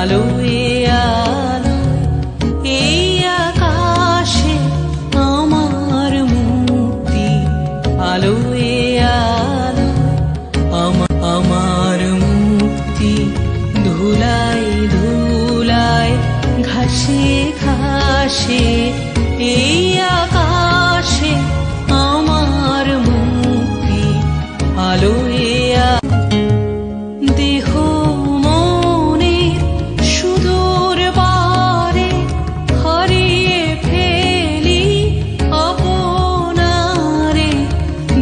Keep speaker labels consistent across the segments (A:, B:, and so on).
A: আলোয় আলোয় এই আকাশে আমার মুক্তি, আলোয় আলোয় আমার মুক্তি। ধুলায় ধুলায় ঘাসে ঘাসে এই আকাশে আমার মুক্তি, আলোয় দেহ মনের সুদূর পারে হারিয়ে ফেলি আপনারে।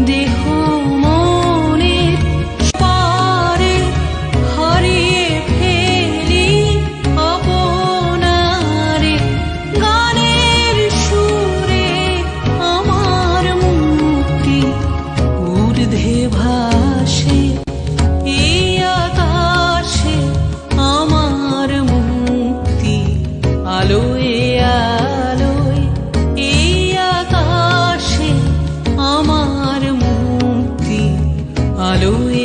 A: দেহ মনের পারে হারিয়ে ফেলি আপনারে। গানের সুরে আমার মুক্তি ঊর্ধ্বে ভাসে এই আকাশে আমার মুক্তি, আলোয় আলোয় এই আকাশে আমার মুক্তি, আলোয়